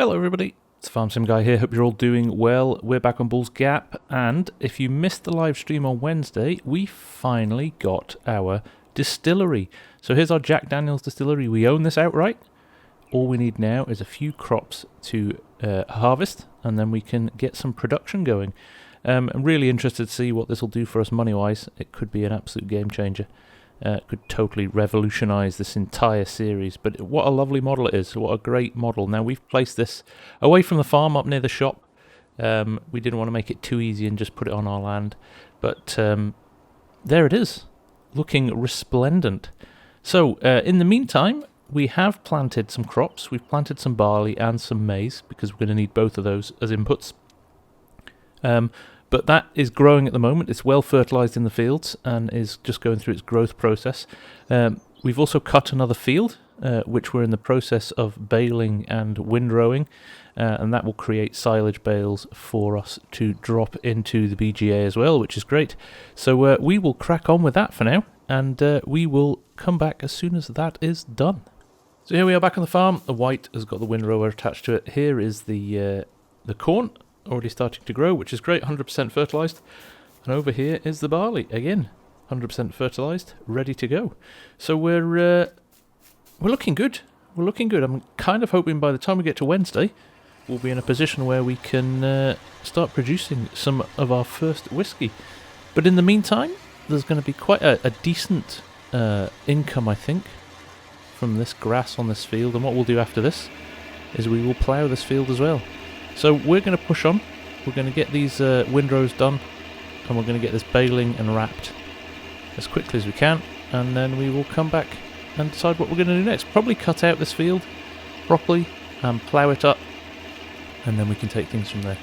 Hello everybody, it's Farm Sim Guy here, hope you're all doing well. We're back on Bull's Gap, and if you missed the live stream on Wednesday, we finally got our distillery. So here's our Jack Daniel's distillery. We own this outright. All we need now is a few crops to harvest, and then we can get some production going. I'm really interested to see what this will do for us money-wise. It could be an absolute game changer. Could totally revolutionise this entire series. But what a lovely model it is. What a great model. Now, we've placed this away from the farm up near the shop. We didn't want to make it too easy and just put it on our land. But there it is, looking resplendent. So, in the meantime, we have planted some crops. We've planted some barley and some maize, because we're going to need both of those as inputs. But that is growing at the moment. It's well fertilised in the fields and is just going through its growth process. We've also cut another field, which we're in the process of baling and windrowing, and that will create silage bales for us to drop into the BGA as well, which is great. So we will crack on with that for now, and we will come back as soon as that is done. So here we are back on the farm. The white has got the windrower attached to it. Here is the corn, already starting to grow, which is great, 100% fertilised. And over here is the barley, again, 100% fertilised, ready to go. So we're looking good. We're looking good. I'm kind of hoping by the time we get to Wednesday, we'll be in a position where we can start producing some of our first whiskey. But in the meantime, there's going to be quite a decent income, I think, from this grass on this field. And what we'll do after this is we will plough this field as well. So we're going to push on, we're going to get these windrows done, and we're going to get this baling and wrapped as quickly as we can, and then we will come back and decide what we're going to do next. Probably cut out this field properly and plough it up, and then we can take things from there.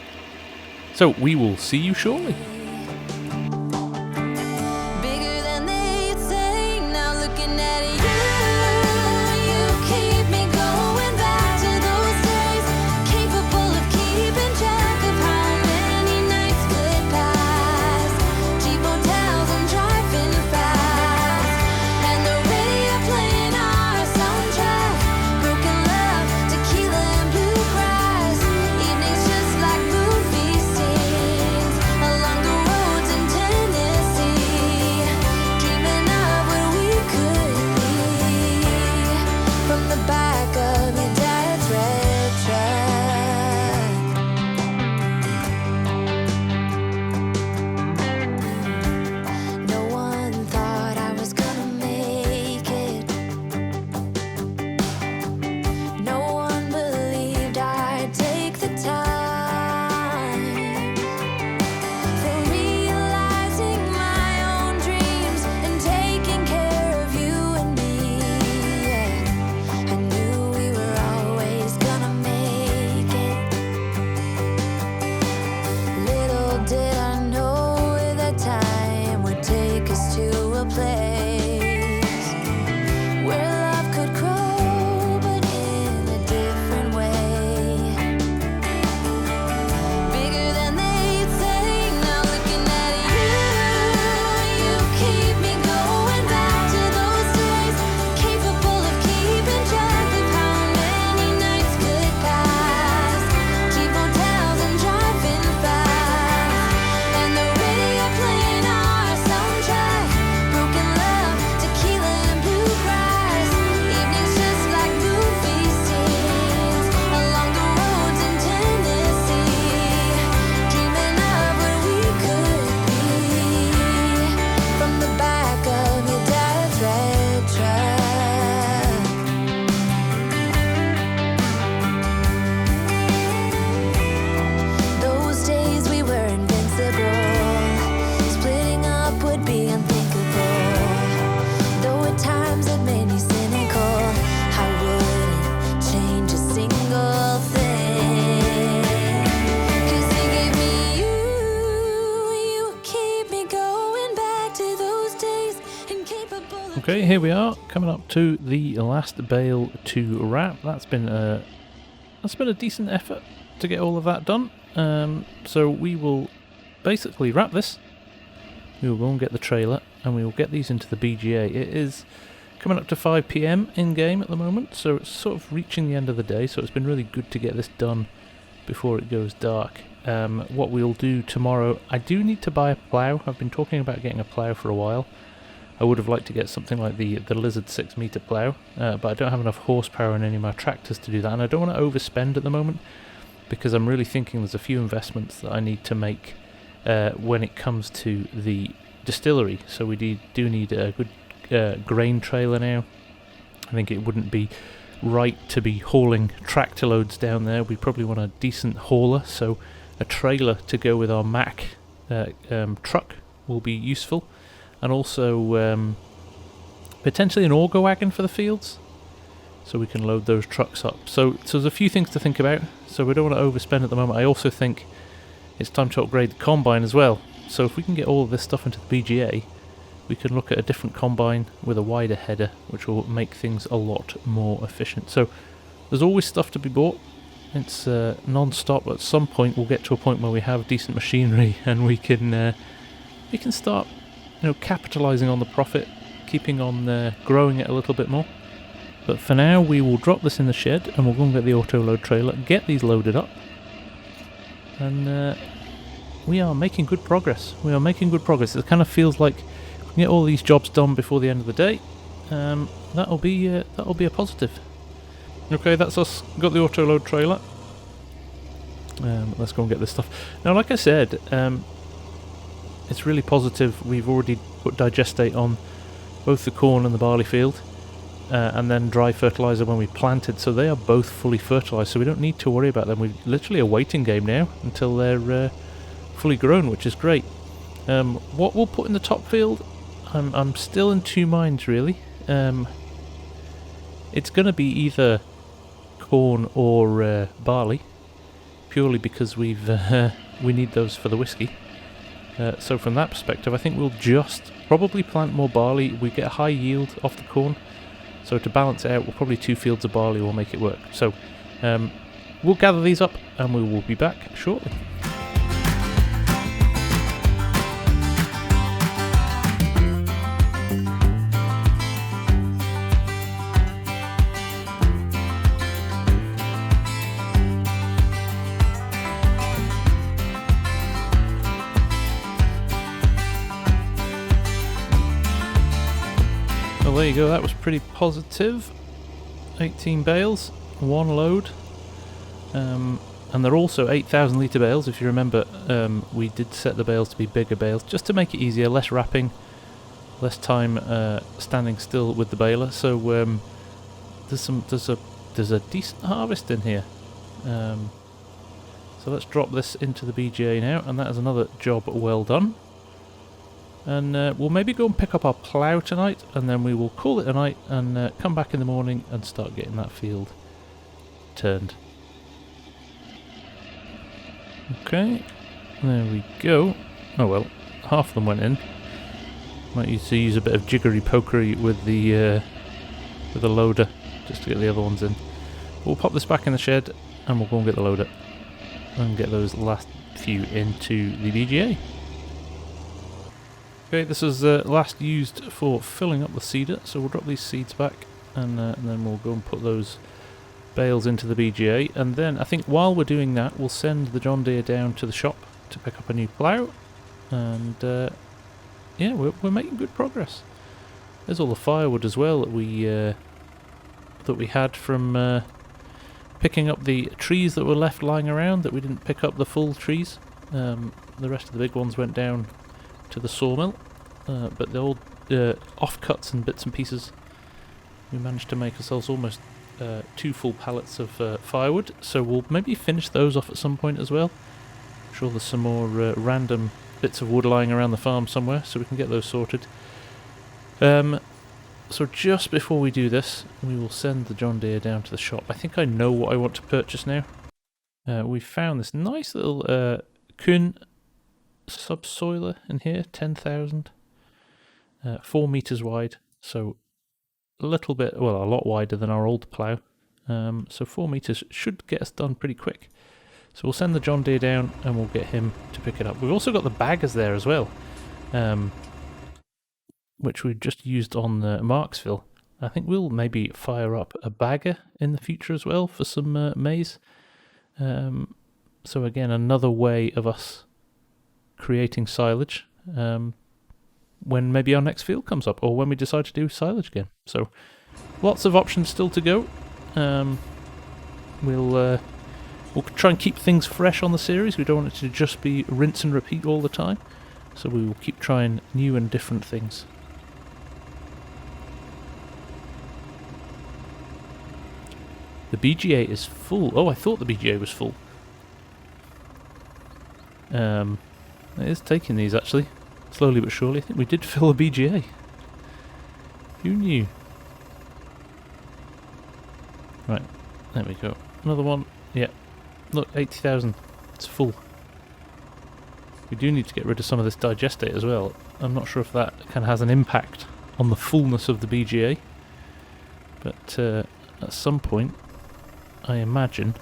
So we will see you shortly. Okay, here we are, coming up to the last bale to wrap. That's been a decent effort to get all of that done. So we will basically wrap this. We will go and get the trailer, and we will get these into the BGA. It is coming up to 5 PM in game at the moment, so it's sort of reaching the end of the day, so it's been really good to get this done before it goes dark. What we'll do tomorrow, I do need to buy a plough. I've been talking about getting a plough for a while. I would have liked to get something like the Lizard 6-meter plough, but I don't have enough horsepower in any of my tractors to do that, and I don't want to overspend at the moment, because I'm really thinking there's a few investments that I need to make when it comes to the distillery. So we do need a good grain trailer now. I think it wouldn't be right to be hauling tractor loads down there. We probably want a decent hauler, so a trailer to go with our Mack truck will be useful, and also potentially an auger wagon for the fields, so we can load those trucks up. So there's a few things to think about, so we don't want to overspend at the moment. I also think it's time to upgrade the combine as well, so if we can get all of this stuff into the BGA, we can look at a different combine with a wider header, which will make things a lot more efficient. So there's always stuff to be bought. It's non-stop. At some point we'll get to a point where we have decent machinery and we can start, capitalising on the profit, keeping on growing it a little bit more. But for now we will drop this in the shed and we'll go and get the auto load trailer, get these loaded up, and we are making good progress. It kind of feels like if we can get all these jobs done before the end of the day, that'll be a positive. Okay, that's us. Got the auto load trailer. Let's go and get this stuff. Now, like I said, it's really positive. We've already put digestate on both the corn and the barley field, and then dry fertilizer when we planted, so they are both fully fertilized, so we don't need to worry about them. We're literally a waiting game now until they're fully grown, which is great. What we'll put in the top field, I'm still in two minds really. It's going to be either corn or barley, purely because we need those for the whiskey. So from that perspective, I think we'll just probably plant more barley. We get a high yield off the corn, so to balance it out, we'll probably 2 fields of barley will make it work. So we'll gather these up and we will be back shortly. Well, there you go, that was pretty positive. 18 bales, one load, and they're also 8,000 litre bales. If you remember, we did set the bales to be bigger bales just to make it easier, less wrapping, less time standing still with the baler. So there's a decent harvest in here. So let's drop this into the BGA now, and that is another job well done. And we'll maybe go and pick up our plough tonight, and then we will call it a night and come back in the morning and start getting that field turned. Okay, there we go. Oh well, half of them went in. Might need to use a bit of jiggery pokery with the loader just to get the other ones in. We'll pop this back in the shed and we'll go and get the loader and get those last few into the BGA. Okay, this is last used for filling up the seeder, so we'll drop these seeds back and then we'll go and put those bales into the BGA, and then I think while we're doing that we'll send the John Deere down to the shop to pick up a new plough, and yeah, we're making good progress. There's all the firewood as well that we had from picking up the trees that were left lying around that we didn't pick up, the full trees. The rest of the big ones went down to the sawmill, but the old offcuts and bits and pieces, we managed to make ourselves almost 2 full pallets of firewood, so we'll maybe finish those off at some point as well. I'm sure there's some more random bits of wood lying around the farm somewhere, so we can get those sorted. So just before we do this, we will send the John Deere down to the shop. I think I know what I want to purchase now. We found this nice little Kuhn subsoiler in here, 10,000, 4 meters wide, so a little bit, well, a lot wider than our old plough. So 4 meters should get us done pretty quick. So we'll send the John Deere down and we'll get him to pick it up. We've also got the baggers there as well, which we've just used on Marksville. I think we'll maybe fire up a bagger in the future as well for some maize. So again, another way of us creating silage when maybe our next field comes up, or when we decide to do silage again. So lots of options still to go. We'll try and keep things fresh on the series. We don't want it to just be rinse and repeat all the time. So we will keep trying new and different things. The BGA is full. Oh, I thought the BGA was full. It is taking these actually, slowly but surely. I think we did fill a BGA. Who knew? Right, there we go. Another one. Yeah, look, 80,000. It's full. We do need to get rid of some of this digestate as well. I'm not sure if that kind of has an impact on the fullness of the BGA, but at some point, I imagine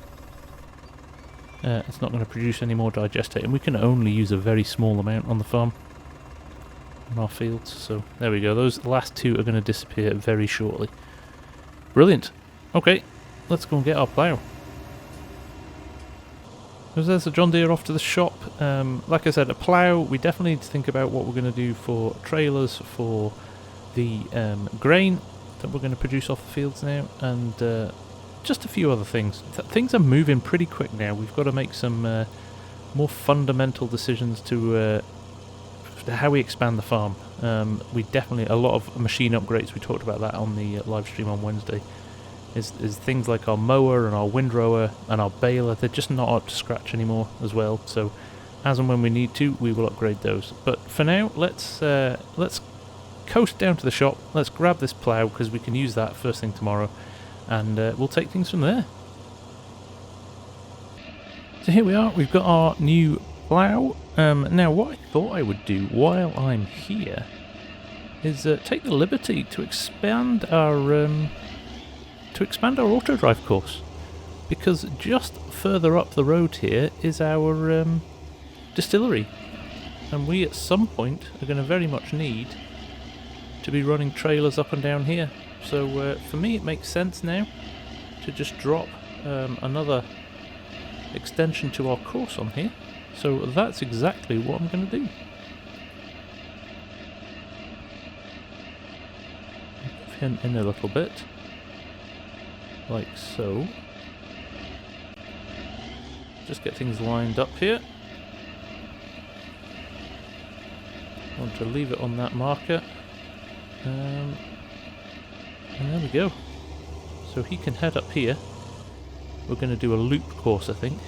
it's not going to produce any more digestate, and we can only use a very small amount on the farm, on our fields. So there we go. Those last two are going to disappear very shortly. Brilliant. Okay, let's go and get our plough. So there's a John Deere off to the shop. Like I said, a plough, we definitely need to think about what we're going to do for trailers, for the grain that we're going to produce off the fields now, and just a few other things. Things are moving pretty quick now. We've got to make some more fundamental decisions to how we expand the farm. We definitely, a lot of machine upgrades, we talked about that on the live stream on Wednesday, is things like our mower and our windrower and our baler. They're just not up to scratch anymore as well, so as and when we need to, we will upgrade those. But for now, let's coast down to the shop. Let's grab this plough, because we can use that first thing tomorrow, and we'll take things from there. So here we are, we've got our new plough. Now what I thought I would do while I'm here is take the liberty to expand our auto drive course, because just further up the road here is our distillery, and we at some point are going to very much need to be running trailers up and down here. So for me it makes sense now to just drop another extension to our course on here. So that's exactly what I'm going to do. Pin in a little bit, like so. Just get things lined up here. I want to leave it on that marker. And there we go. So he can head up here. We're going to do a loop course, I think,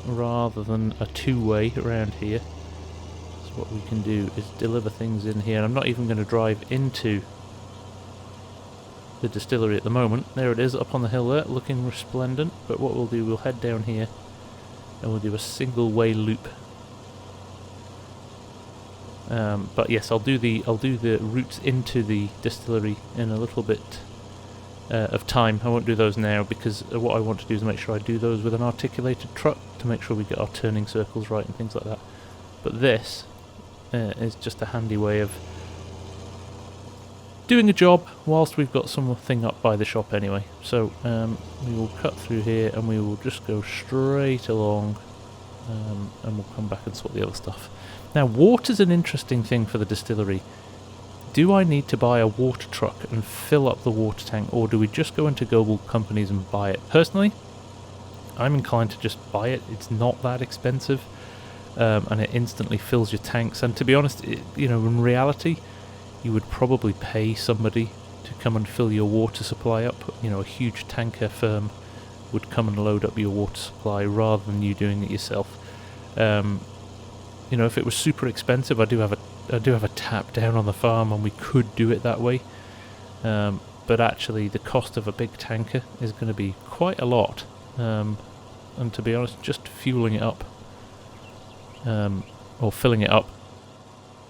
rather than a two-way around here. So what we can do is deliver things in here. I'm not even going to drive into the distillery at the moment. There it is, up on the hill there, looking resplendent. But what we'll do, we'll head down here and we'll do a single-way loop. But yes, I'll do the routes into the distillery in a little bit of time. I won't do those now, because what I want to do is make sure I do those with an articulated truck to make sure we get our turning circles right and things like that. But this is just a handy way of doing a job whilst we've got something up by the shop anyway. So we will cut through here and we will just go straight along, and we'll come back and sort the other stuff. Now, water's an interesting thing for the distillery. Do I need to buy a water truck and fill up the water tank, or do we just go into global companies and buy it? Personally, I'm inclined to just buy it. It's not that expensive, and it instantly fills your tanks. And to be honest, in reality, you would probably pay somebody to come and fill your water supply up. A huge tanker firm would come and load up your water supply rather than you doing it yourself. If it was super expensive, I do have a tap down on the farm, and we could do it that way. But actually, the cost of a big tanker is going to be quite a lot. And to be honest, just fueling it up, or filling it up,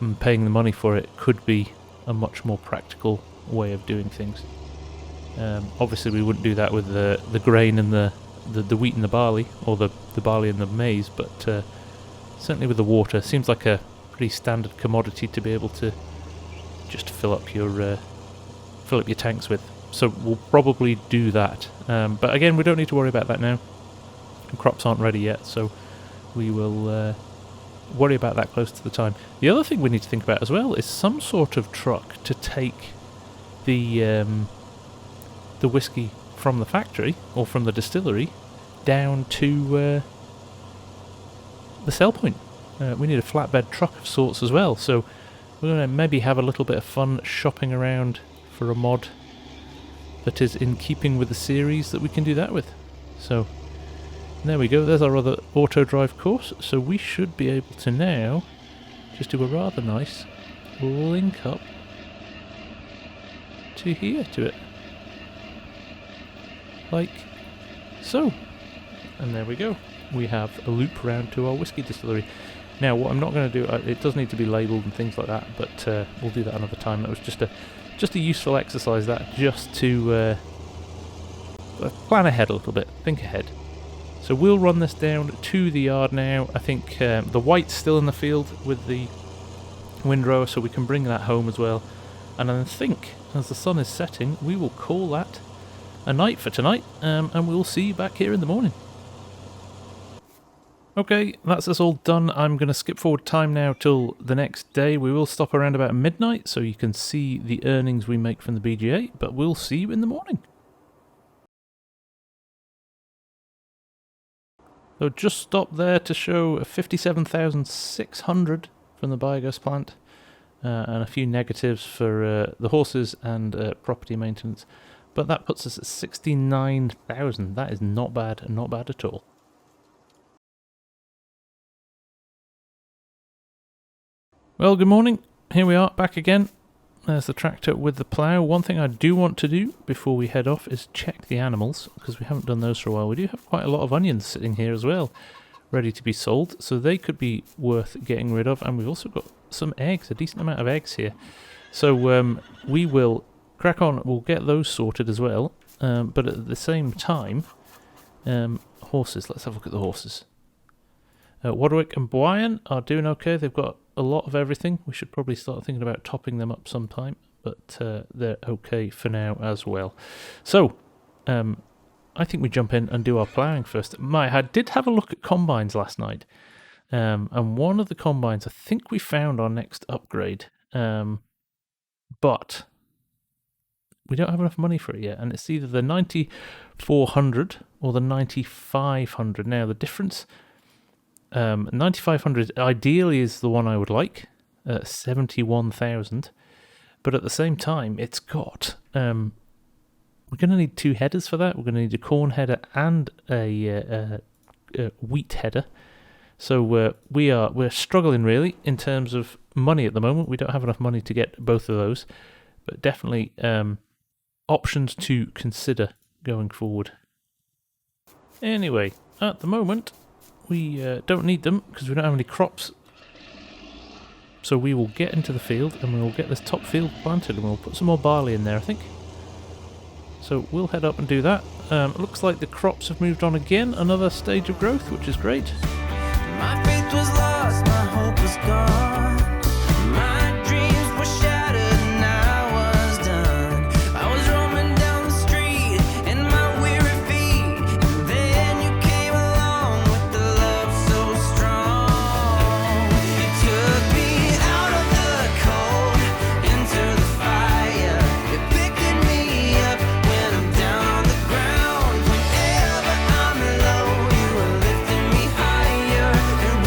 and paying the money for it could be a much more practical way of doing things. Obviously, we wouldn't do that with the grain and the wheat and the barley, or the barley and the maize, but certainly with the water, seems like a pretty standard commodity to be able to just fill up your tanks with. So we'll probably do that. But again, we don't need to worry about that now. The crops aren't ready yet, so we will worry about that close to the time. The other thing we need to think about as well is some sort of truck to take the whiskey from the factory or from the distillery down to the sell point. We need a flatbed truck of sorts as well, so we're going to maybe have a little bit of fun shopping around for a mod that is in keeping with the series that we can do that with. So there we go, there's our other auto drive course, so we should be able to now just do a rather nice link up to here to it. Like so. And there we go. We have a loop round to our whiskey distillery. Now what I'm not going to do, it does need to be labelled and things like that, but we'll do that another time. That was just a useful exercise, that, just to plan ahead a little bit, think ahead. So we'll run this down to the yard now. I think the white's still in the field with the windrower, so we can bring that home as well. And I think as the sun is setting, we will call that a night for tonight, and we'll see you back here in the morning. Okay, that's us all done. I'm going to skip forward time now till the next day. We will stop around about midnight so you can see the earnings we make from the BGA, but we'll see you in the morning. So just stop there to show 57,600 from the biogas plant, and a few negatives for the horses and property maintenance. But that puts us at 69,000. That is not bad at all. Well, good morning. Here we are, back again. There's the tractor with the plough. One thing I do want to do before we head off is check the animals, because we haven't done those for a while. We do have quite a lot of onions sitting here as well, ready to be sold, so they could be worth getting rid of. And we've also got some eggs, a decent amount of eggs here. So we will crack on, we'll get those sorted as well. But at the same time, horses, let's have a look at the horses. Wadwick and Bwyan are doing okay. They've got a lot of everything. We should probably start thinking about topping them up sometime, but they're okay for now as well. So I think we jump in and do our ploughing first. I did have a look at combines last night, and one of the combines, I think we found our next upgrade, but we don't have enough money for it yet, and it's either the 9400 or the 9500. Now the difference, 9500 ideally is the one I would like, 71,000, but at the same time it's got we're going to need two headers for that. We're going to need a corn header and a wheat header, so we're struggling really in terms of money at the moment. We don't have enough money to get both of those, but definitely options to consider going forward. Anyway, at the moment we don't need them because we don't have any crops, so we will get into the field and we will get this top field planted and we'll put some more barley in there, I think. So we'll head up and do that. Looks like the crops have moved on again, another stage of growth, which is great. My faith was lost, my hope was gone. My dreams were shattered and I was done. I was roaming down the street in my weary feet, and then you came along with the love so strong. You took me out of the cold into the fire. You're picking me up when I'm down on the ground. Whenever I'm low, you were lifting me higher. And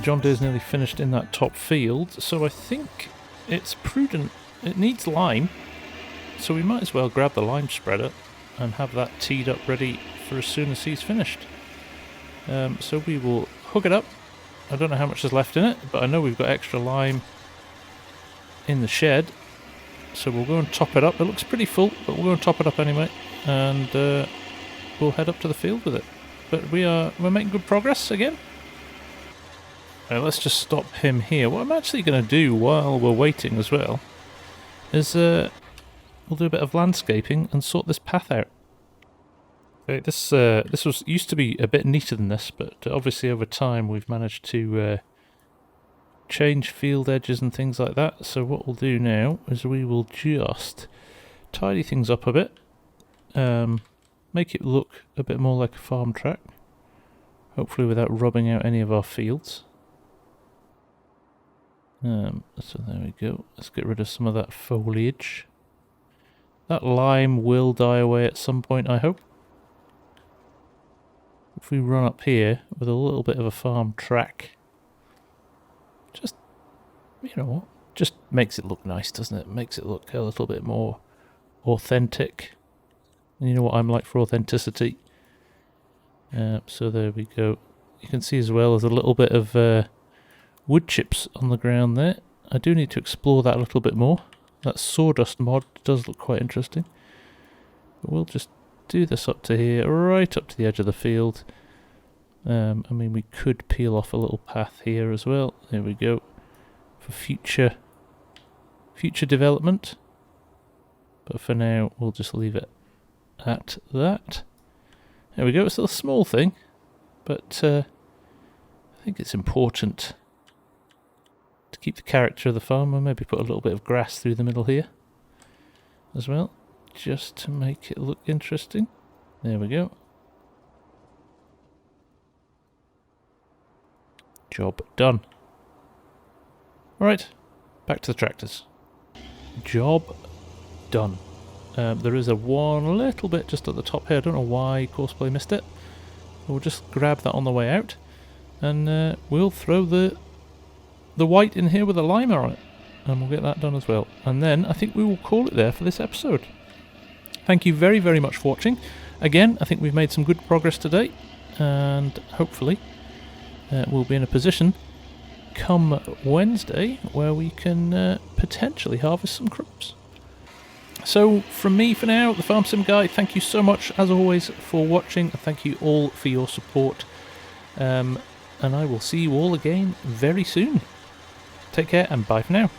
John Deere's nearly finished in that top field, so I think it's prudent. It needs lime, so we might as well grab the lime spreader and have that teed up ready for as soon as he's finished. So we will hook it up. I don't know how much is left in it, but I know we've got extra lime in the shed, so we'll go and top it up. It looks pretty full, but we'll go and top it up anyway, and we'll head up to the field with it. But we're making good progress again. Let's just stop him here. What I'm actually going to do while we're waiting as well is we'll do a bit of landscaping and sort this path out. Okay, this was used to be a bit neater than this, but obviously over time we've managed to change field edges and things like that. So what we'll do now is we will just tidy things up a bit, make it look a bit more like a farm track, hopefully without rubbing out any of our fields. So there we go. Let's get rid of some of that foliage. That lime will die away at some point, I hope. If we run up here with a little bit of a farm track, just, you know what, just makes it look nice, doesn't it? Makes it look a little bit more authentic. And you know what I'm like for authenticity. So there we go. You can see as well as a little bit of wood chips on the ground there. I do need to explore that a little bit more. That sawdust mod does look quite interesting. But we'll just do this up to here, right up to the edge of the field. I mean, we could peel off a little path here as well. There we go. For future development. But for now, we'll just leave it at that. There we go. It's a small thing, but I think it's important to keep the character of the farm, and maybe put a little bit of grass through the middle here as well, just to make it look interesting. There we go. Job done. Right, back to the tractors. Job done. There is one little bit just at the top here. I don't know why Courseplay missed it. We'll just grab that on the way out, and we'll throw the white in here with a limer on it, and we'll get that done as well. And then I think we will call it there for this episode. Thank you very, very much for watching. Again, I think we've made some good progress today, and hopefully we'll be in a position come Wednesday where we can potentially harvest some crops. So from me for now, the Farm Sim Guy, thank you so much as always for watching. Thank you all for your support, and I will see you all again very soon. Take care and bye for now.